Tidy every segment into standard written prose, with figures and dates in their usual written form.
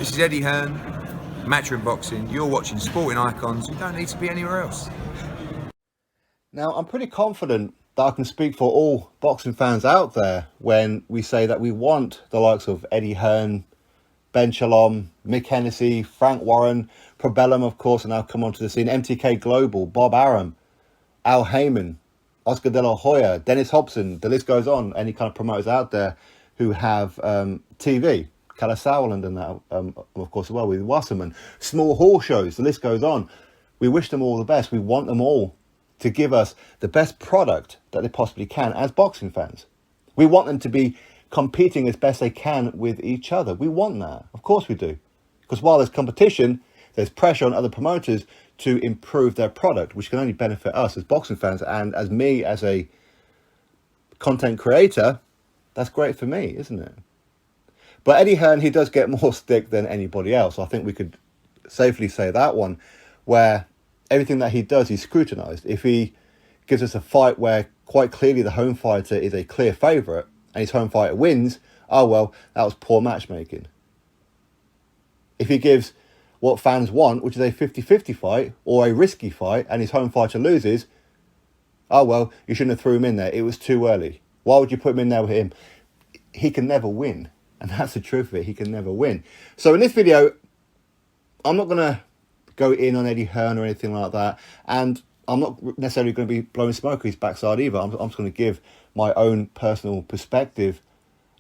This is Eddie Hearn, Matchroom Boxing. You're watching Sporting Icons. You don't need to be anywhere else. Now, I'm pretty confident that I can speak for all boxing fans out there when we say that we want the likes of Eddie Hearn, Ben Shalom, Mick Hennessy, Frank Warren, Probellum, of course, and now come onto the scene, MTK Global, Bob Arum, Al Heyman, Oscar De La Hoya, Dennis Hobson, the list goes on, any kind of promoters out there who have TV, Calla Sauerland and that, of course, as well, with Wasserman, small hall shows, the list goes on. We wish them all the best. We want them all to give us the best product that they possibly can as boxing fans. We want them to be competing as best they can with each other. We want that. Of course we do. Because while there's competition, there's pressure on other promoters to improve their product, which can only benefit us as boxing fans. And as me, as a content creator, that's great for me, isn't it? But Eddie Hearn, he does get more stick than anybody else. I think we could safely say that one, where everything that he does, he's scrutinised. If he gives us a fight where quite clearly the home fighter is a clear favourite and his home fighter wins, oh well, that was poor matchmaking. If he gives what fans want, which is a 50-50 fight or a risky fight, and his home fighter loses, oh well, you shouldn't have threw him in there. It was too early. Why would you put him in there with him? He can never win. And that's the truth of it. He can never win. So in this video, I'm not going to go in on Eddie Hearn or anything like that, and I'm not necessarily going to be blowing smoke at his backside either. I'm just going to give my own personal perspective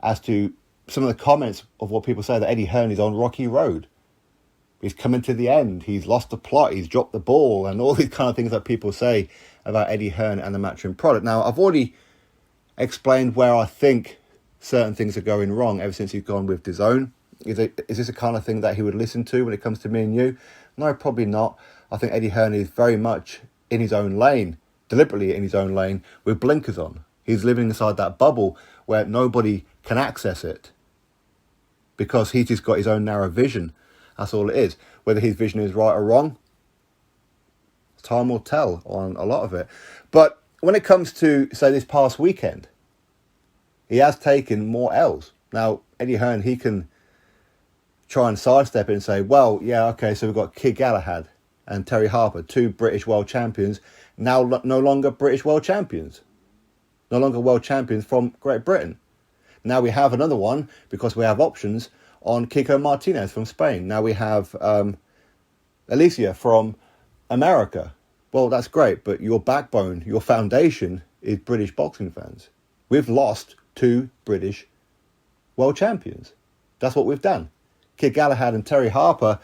as to some of the comments of what people say, that Eddie Hearn is on rocky road. He's coming to the end, he's lost the plot, he's dropped the ball, and all these kind of things that people say about Eddie Hearn and the Matchroom product. Now, I've already explained where I think certain things are going wrong ever since he's gone with DAZN. Is this the kind of thing that he would listen to when it comes to me and you? No, probably not. I think Eddie Hearn is very much in his own lane, deliberately in his own lane, with blinkers on. He's living inside that bubble where nobody can access it because he's just got his own narrow vision. That's all it is. Whether his vision is right or wrong, time will tell on a lot of it. But when it comes to, say, this past weekend, he has taken more L's. Now, Eddie Hearn, he can try and sidestep it and say, well, yeah, okay, so we've got Kid Galahad and Terry Harper, two British world champions, now no longer British world champions. No longer world champions from Great Britain. Now we have another one, because we have options, on Kiko Martinez from Spain. Now we have Alicia from America. Well, that's great, but your backbone, your foundation is British boxing fans. We've lost two British world champions. That's what we've done. Kid Galahad and Terry Harper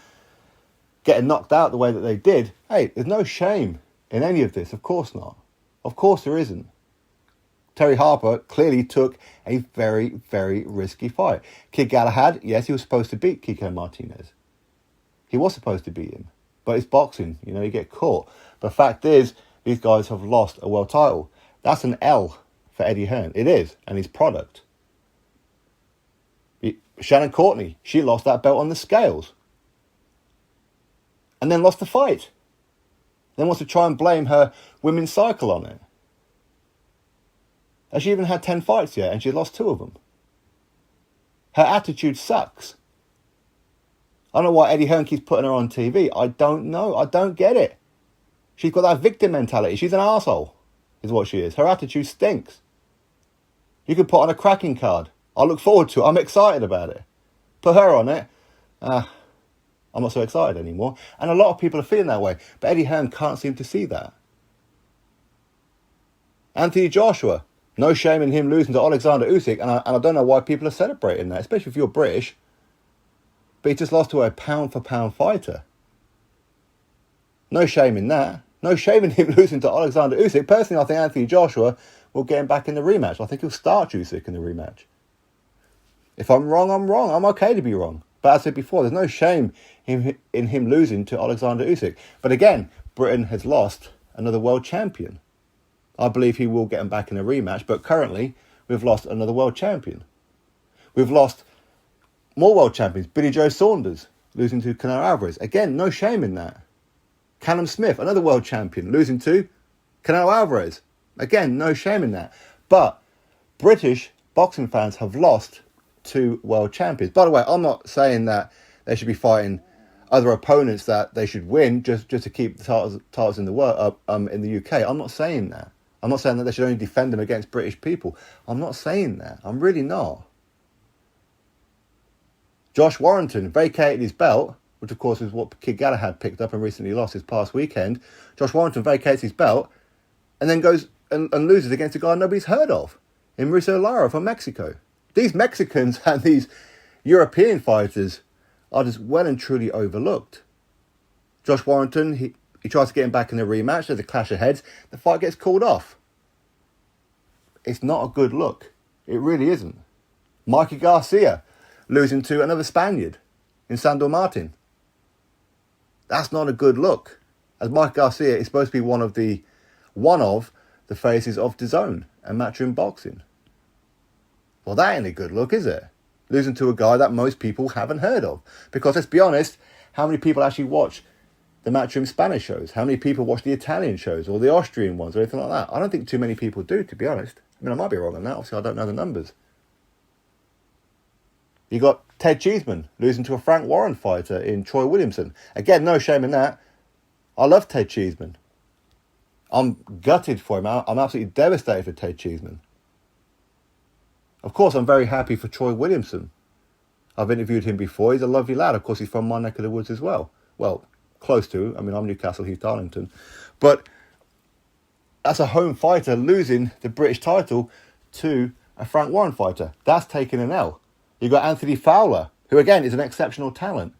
getting knocked out the way that they did. Hey, there's no shame in any of this. Of course not. Of course there isn't. Terry Harper clearly took a very, very risky fight. Kid Galahad, yes, he was supposed to beat Kiko Martinez. He was supposed to beat him. But it's boxing, you get caught. The fact is, these guys have lost a world title. That's an L for Eddie Hearn. It is, and his product. Shannon Courtney, she lost that belt on the scales. And then lost the fight. Then wants to try and blame her women's cycle on it. Has she even had 10 fights yet, and she lost 2 of them? Her attitude sucks. I don't know why Eddie Hearn keeps putting her on TV. I don't know. I don't get it. She's got that victim mentality. She's an arsehole, is what she is. Her attitude stinks. You could put on a cracking card. I look forward to it. I'm excited about it. Put her on it. I'm not so excited anymore. And a lot of people are feeling that way. But Eddie Hearn can't seem to see that. Anthony Joshua. No shame in him losing to Alexander Usyk. And I don't know why people are celebrating that, especially if you're British. But he just lost to a pound-for-pound fighter. No shame in that. No shame in him losing to Alexander Usyk. Personally, I think Anthony Joshua will get him back in the rematch. I think he'll start Usyk in the rematch. If I'm wrong, I'm wrong. I'm okay to be wrong. But as I said before, there's no shame in him losing to Alexander Usyk. But again, Britain has lost another world champion. I believe he will get him back in a rematch. But currently, we've lost another world champion. We've lost more world champions. Billy Joe Saunders losing to Canelo Alvarez. Again, no shame in that. Callum Smith, another world champion, losing to Canelo Alvarez. Again, no shame in that. But British boxing fans have lost 2 world champions. By the way, I'm not saying that they should be fighting other opponents that they should win just to keep the titles in the world in the UK. I'm not saying that. I'm not saying that they should only defend them against British people. I'm not saying that. I'm really not. Josh Warrington vacated his belt, which of course is what Kid Galahad picked up and recently lost his past weekend. Josh Warrington vacates his belt and then goes and loses against a guy nobody's heard of, in Mauricio Lara from Mexico. These Mexicans and these European fighters are just well and truly overlooked. Josh Warrington, he tries to get him back in a rematch. There's a clash of heads. The fight gets called off. It's not a good look. It really isn't. Mikey Garcia losing to another Spaniard in Sandor Martin. That's not a good look. As Mike Garcia is supposed to be one of the faces of DAZN and Matchroom Boxing. Well, that ain't a good look, is it? Losing to a guy that most people haven't heard of. Because let's be honest, how many people actually watch the Matchroom Spanish shows? How many people watch the Italian shows or the Austrian ones or anything like that? I don't think too many people do, to be honest. I mean, I might be wrong on that. Obviously, I don't know the numbers. You got Ted Cheeseman losing to a Frank Warren fighter in Troy Williamson. Again, no shame in that. I love Ted Cheeseman. I'm gutted for him. I'm absolutely devastated for Ted Cheeseman. Of course, I'm very happy for Troy Williamson. I've interviewed him before. He's a lovely lad. Of course, he's from my neck of the woods as well. Well, close to. I mean, I'm Newcastle, he's Darlington. But that's a home fighter losing the British title to a Frank Warren fighter. That's taking an L. You've got Anthony Fowler, who again is an exceptional talent.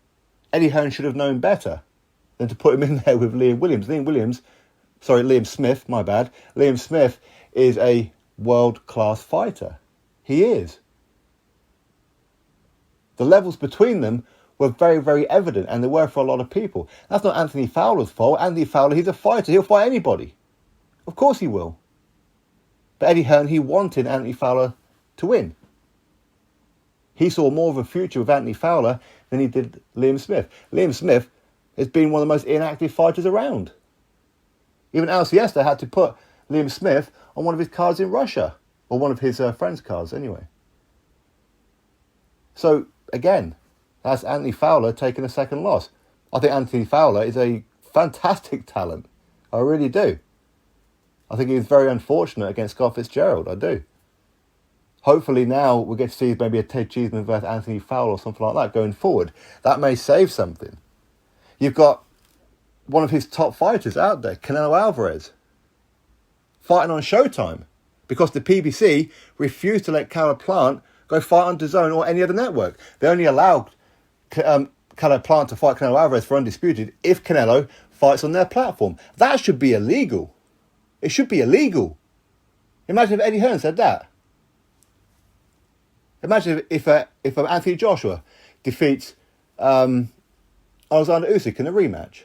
Eddie Hearn should have known better than to put him in there with Liam Williams. Liam Smith, my bad. Liam Smith is a world-class fighter. He is. The levels between them were very, very evident, and they were for a lot of people. That's not Anthony Fowler's fault. Anthony Fowler, he's a fighter. He'll fight anybody. Of course he will. But Eddie Hearn, he wanted Anthony Fowler to win. He saw more of a future with Anthony Fowler than he did Liam Smith. Liam Smith has been one of the most inactive fighters around. Even Al Siesta had to put Liam Smith on one of his cards in Russia. Or one of his friends' cards, anyway. So, again, that's Anthony Fowler taking a second loss. I think Anthony Fowler is a fantastic talent. I really do. I think he was very unfortunate against Scott Fitzgerald. I do. Hopefully now we get to see maybe a Ted Cheeseman versus Anthony Fowler or something like that going forward. That may save something. You've got one of his top fighters out there, Canelo Alvarez, fighting on Showtime because the PBC refused to let Caleb Plant go fight on DAZN or any other network. They only allowed Caleb Plant to fight Canelo Alvarez for Undisputed if Canelo fights on their platform. That should be illegal. It should be illegal. Imagine if Eddie Hearn said that. Imagine if Anthony Joshua defeats Alexander Usyk in a rematch.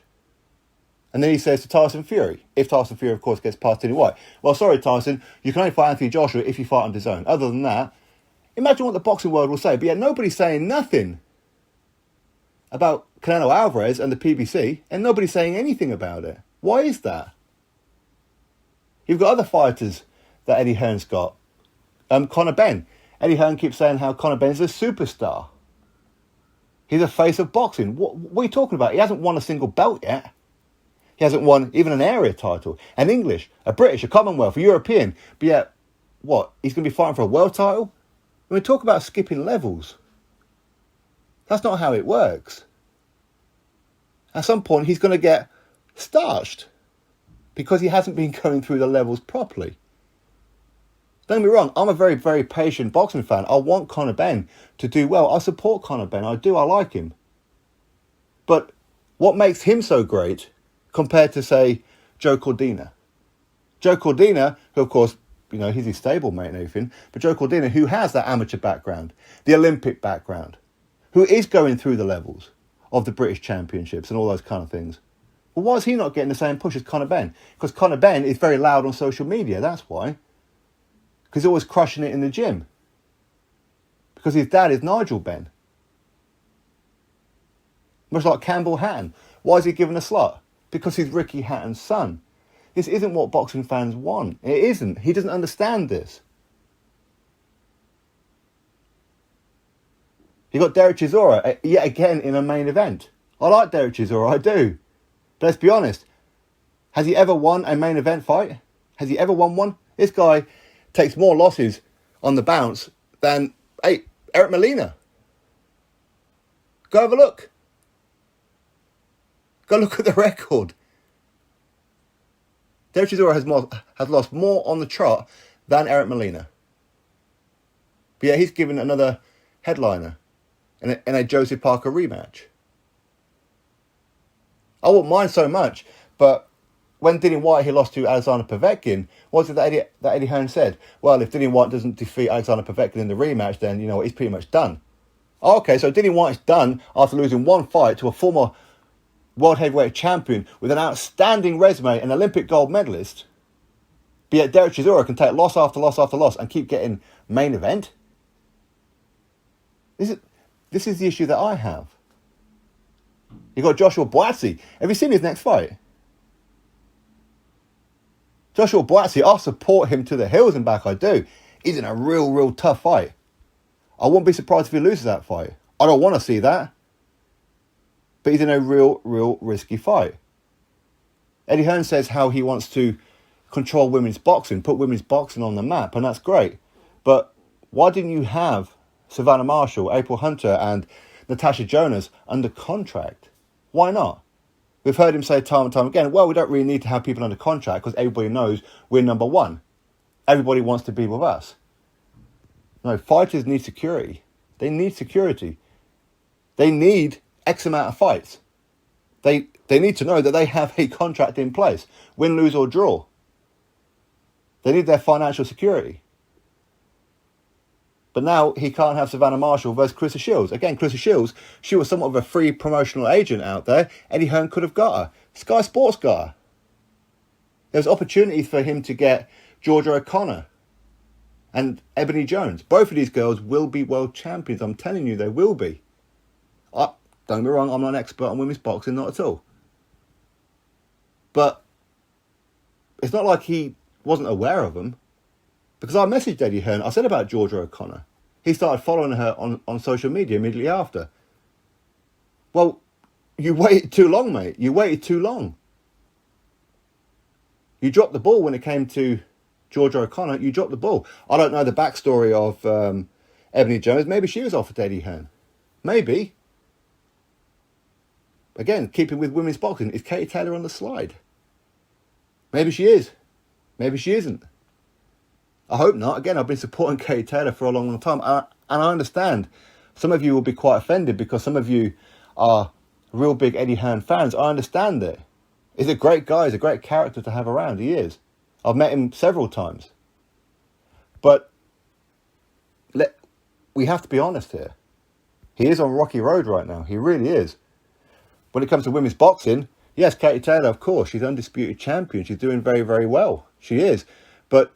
And then he says to Tyson Fury, if Tyson Fury, of course, gets past Dillian White, well, sorry, Tyson, you can only fight Anthony Joshua if you fight on DAZN. Other than that, imagine what the boxing world will say. But yet nobody's saying nothing about Canelo Alvarez and the PBC, and nobody's saying anything about it. Why is that? You've got other fighters that Eddie Hearn's got. Conor Benn. Eddie Hearn keeps saying how Conor Benn's a superstar. He's a face of boxing. What are you talking about? He hasn't won a single belt yet. He hasn't won even an area title, an English, a British, a Commonwealth, a European. But yet, what? He's going to be fighting for a world title? When we talk about skipping levels, that's not how it works. At some point, he's going to get starched because he hasn't been going through the levels properly. Don't get me wrong, I'm a very, very patient boxing fan. I want Conor Benn to do well. I support Conor Benn. I do. I like him. But what makes him so great compared to, say, Joe Cordina? Joe Cordina, who, of course, you know, he's his stablemate and everything, but Joe Cordina, who has that amateur background, the Olympic background, who is going through the levels of the British Championships and all those kind of things. Well, why is he not getting the same push as Conor Benn? Because Conor Benn is very loud on social media, that's why. Because he's always crushing it in the gym. Because his dad is Nigel Benn. Much like Campbell Hatton. Why is he given a slot? Because he's Ricky Hatton's son. This isn't what boxing fans want. It isn't. He doesn't understand this. You got Derek Chisora, yet again in a main event. I like Derek Chisora, I do. But let's be honest, has he ever won a main event fight? Has he ever won one? This guy takes more losses on the bounce than, hey, Eric Molina. Go have a look. Go look at the record. Derek Chisora has lost more on the trot than Eric Molina. But yeah, he's given another headliner in a Joseph Parker rematch. I wouldn't mind so much, but when Dillian Whyte he lost to Alexander Povetkin, what was it that Eddie Hearn said? Well, if Dillian Whyte doesn't defeat Alexander Povetkin in the rematch, then, you know, he's pretty much done. Okay, so Dillian Whyte's done after losing one fight to a former world heavyweight champion with an outstanding resume, an Olympic gold medalist. But yet Derek Chisora can take loss after loss after loss and keep getting main event. This is the issue that I have. You got Joshua Buatsi. Have you seen his next fight? Joshua Buatsi, I support him to the hills and back, I do. He's in a real tough fight. I wouldn't be surprised if he loses that fight. I don't want to see that. But he's in a real risky fight. Eddie Hearn says how he wants to control women's boxing, put women's boxing on the map, and that's great. But why didn't you have Savannah Marshall, April Hunter, and Natasha Jonas under contract? Why not? We've heard him say time and time again, well, we don't really need to have people under contract because everybody knows we're number one. Everybody wants to be with us. No, fighters need security. They need security. They need X amount of fights. They need to know that they have a contract in place, win, lose or draw. They need their financial security. But now he can't have Savannah Marshall versus Clarissa Shields. Again, Clarissa Shields, she was somewhat of a free promotional agent out there. Eddie Hearn could have got her. Sky Sports got her. There's opportunities for him to get Georgia O'Connor and Ebony Jones. Both of these girls will be world champions. I'm telling you, they will be. Don't get me wrong, I'm not an expert on women's boxing, not at all. But it's not like he wasn't aware of them. Because I messaged Eddie Hearn, I said about Georgia O'Connor. He started following her on social media immediately after. Well, you waited too long, mate. You waited too long. You dropped the ball when it came to Georgia O'Connor. You dropped the ball. I don't know the backstory of Ebony Jones. Maybe she was offered to Eddie Hearn. Maybe. Again, keeping with women's boxing, is Katie Taylor on the slide? Maybe she is. Maybe she isn't. I hope not. Again, I've been supporting Katie Taylor for a long time. And I understand some of you will be quite offended because some of you are real big Eddie Hearn fans. I understand it. He's a great guy. He's a great character to have around. He is. I've met him several times. But we have to be honest here. He is on rocky road right now. He really is. When it comes to women's boxing, yes, Katie Taylor, of course, she's undisputed champion. She's doing very well. She is. But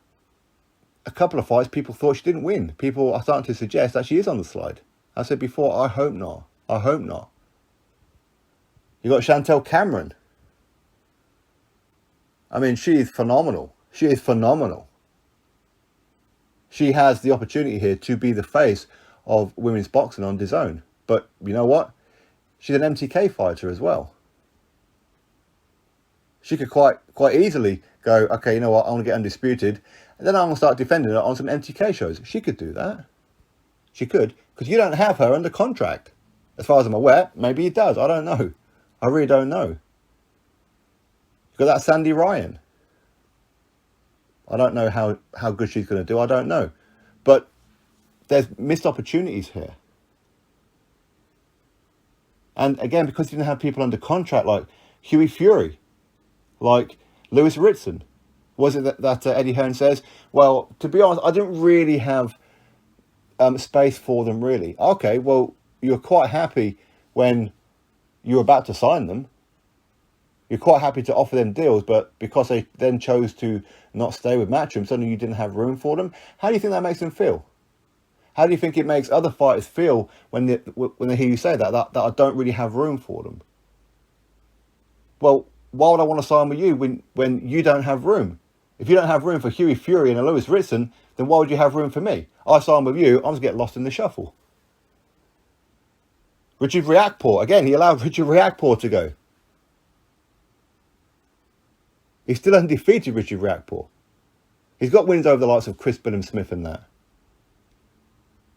a couple of fights, people thought she didn't win. People are starting to suggest that she is on the slide. I said before, I hope not. I hope not. You got Chantel Cameron. I mean, she is phenomenal. She is phenomenal. She has the opportunity here to be the face of women's boxing on DAZN. But you know what? She's an MTK fighter as well. She could quite easily go, okay, you know what, I want to get undisputed, and then I'm going to start defending her on some MTK shows. She could do that. She could, because you don't have her under contract. As far as I'm aware, maybe he does. I don't know. I really don't know. You've got that Sandy Ryan. I don't know how good she's going to do. I don't know. But there's missed opportunities here. And again, because you didn't have people under contract like Hughie Fury, like Lewis Ritson. Was it that Eddie Hearn says, well, to be honest, I didn't really have space for them, really. Okay, well, you were quite happy when you were about to sign them. You're quite happy to offer them deals, but because they then chose to not stay with Matchroom, suddenly you didn't have room for them. How do you think that makes them feel? How do you think it makes other fighters feel when they hear you say that I don't really have room for them? Well, why would I want to sign with you when you don't have room? If you don't have room for Hughie Fury and a Lewis Ritson, then why would you have room for me? I sign with you, I'm just get lost in the shuffle. Richard Riakporhe, again, he allowed Richard Riakporhe to go. He's still undefeated, Richard Riakporhe. He's got wins over the likes of Chris Billam-Smith and that.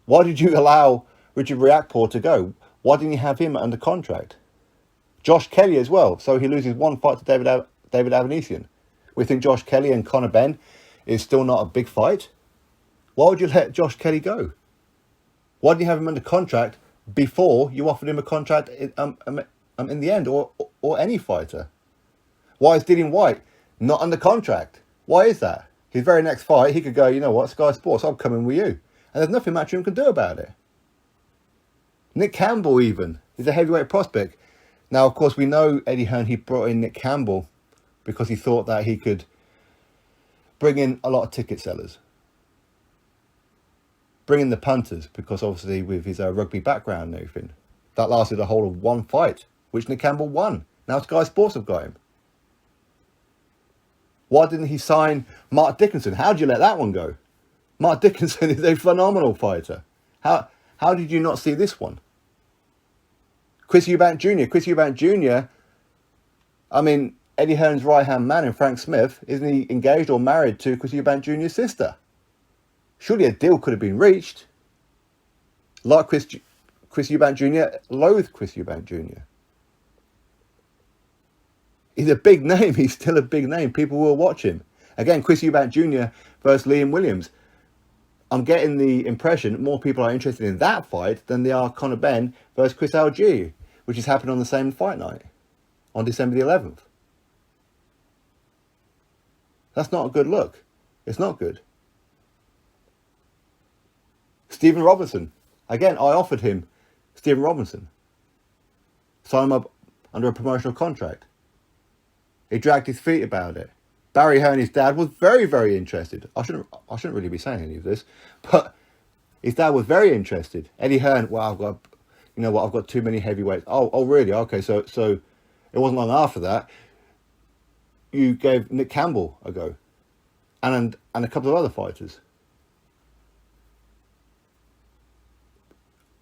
Why did you allow Richard Riakporhe to go? Why didn't you have him under contract? Josh Kelly as well. So he loses one fight to David Avanesian. We think Josh Kelly and Conor Benn is still not a big fight. Why would you let Josh Kelly go? Why didn't you have him under contract before you offered him a contract in the end, or any fighter? Why is Dillian Whyte not under contract? Why is that? His very next fight, he could go, you know what, Sky Sports, I'm coming with you. And there's nothing Matchroom can do about it. Nick Campbell even is a heavyweight prospect. Now, of course, we know Eddie Hearn, he brought in Nick Campbell because he thought that he could bring in a lot of ticket sellers. Bring in the punters, because obviously with his rugby background and everything, that lasted a whole of one fight, which Nick Campbell won. Now Sky Sports have got him. Why didn't he sign Mark Dickinson? How did you let that one go? Mark Dickinson is a phenomenal fighter. How did you not see this one? Chris Eubank Jr. Chris Eubank Jr., I mean, Eddie Hearn's right-hand man in Frank Smith, isn't he engaged or married to Chris Eubank Jr.'s sister? Surely a deal could have been reached. Like Chris Eubank Jr., loathe Chris Eubank Jr. He's a big name. He's still a big name. People will watch him. Again, Chris Eubank Jr. versus Liam Williams. I'm getting the impression more people are interested in that fight than they are Conor Benn versus Chris Algier, which is happening on the same fight night, on December the 11th. That's not a good look. It's not good. Stephen Robinson. Again, I offered him Stephen Robinson. Sign him up under a promotional contract. He dragged his feet about it. Barry Hearn, his dad, was very, very interested. I shouldn't really be saying any of this, but his dad was very interested. Eddie Hearn, well, I've got too many heavyweights. Oh, really? Okay, so it wasn't long after that you gave Nick Campbell a go, and a couple of other fighters.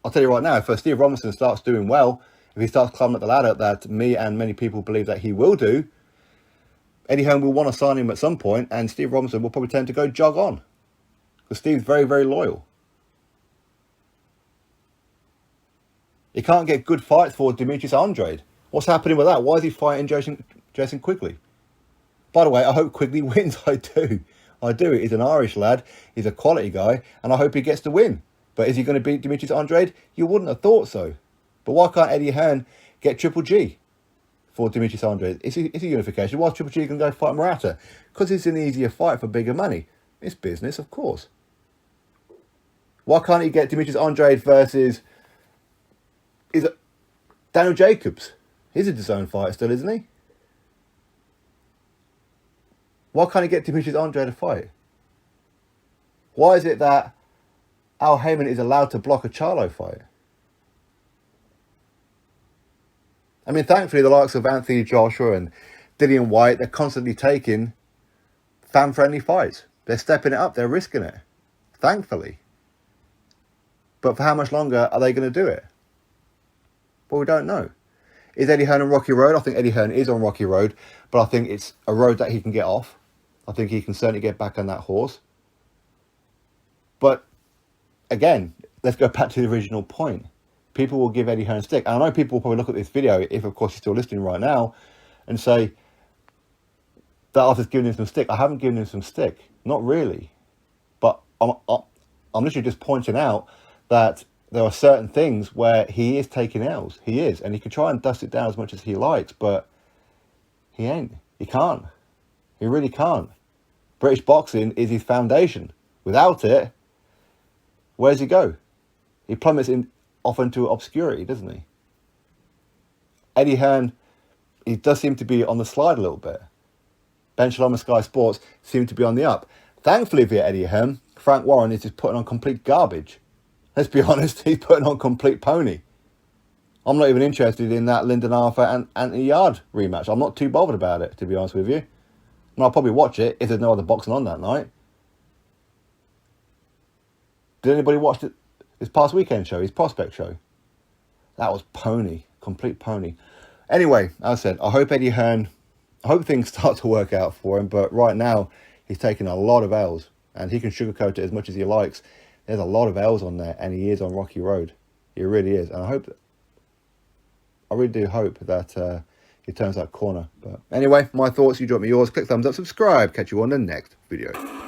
I'll tell you right now, if Steve Robinson starts doing well, if he starts climbing up the ladder that me and many people believe that he will do, Eddie Hearn will want to sign him at some point, and Steve Robinson will probably tend to go jog on. Because Steve's very, very loyal. He can't get good fights for Demetrius Andrade. What's happening with that? Why is he fighting Jason Quigley? By the way, I hope Quigley wins. I do. He's an Irish lad. He's a quality guy, and I hope he gets to win. But is he going to beat Demetrius Andrade? You wouldn't have thought so. But why can't Eddie Hearn get Triple G for Demetrius Andrade? It's a unification. Why is Triple G going to go fight Murata? Because it's an easier fight for bigger money. It's business, of course. Why can't he get Demetrius Andrade versus Daniel Jacobs? He's a DAZN fighter still, isn't he? Why can't he get Demetrius Andrade to fight? Why is it that Al Heyman is allowed to block a Charlo fight? I mean, thankfully, the likes of Anthony Joshua and Dillian Whyte, they're constantly taking fan-friendly fights. They're stepping it up. They're risking it. Thankfully. But for how much longer are they going to do it? Well, we don't know. Is Eddie Hearn on Rocky Road? I think Eddie Hearn is on Rocky Road, but I think it's a road that he can get off. I think he can certainly get back on that horse. But again, let's go back to the original point. People will give Eddie Hearn stick. And I know people will probably look at this video, if of course he's still listening right now, and say that I've just given him some stick. I haven't given him some stick. Not really. But I'm literally just pointing out that there are certain things where he is taking L's. He is. And he can try and dust it down as much as he likes, but he ain't. He can't. He really can't. British boxing is his foundation. Without it, where does he go? He plummets off into obscurity, doesn't he? Eddie Hearn, he does seem to be on the slide a little bit. Ben Shalom and Sky Sports seem to be on the up. Thankfully via Eddie Hearn, Frank Warren is just putting on complete garbage. Let's be honest, he's putting on complete pony. I'm not even interested in that Lyndon Arthur and Anthony Yard rematch. I'm not too bothered about it, to be honest with you. And I'll probably watch it if there's no other boxing on that night. Did anybody watch this past weekend show, his prospect show? That was pony, complete pony. Anyway, as I said, I hope Eddie Hearn, I hope things start to work out for him, but right now he's taking a lot of L's, and he can sugarcoat it as much as he likes. There's a lot of L's on there, and he is on rocky road. He really is, and I really do hope that he turns that corner. But anyway, my thoughts, you drop me yours, click thumbs up, subscribe, catch you on the next video.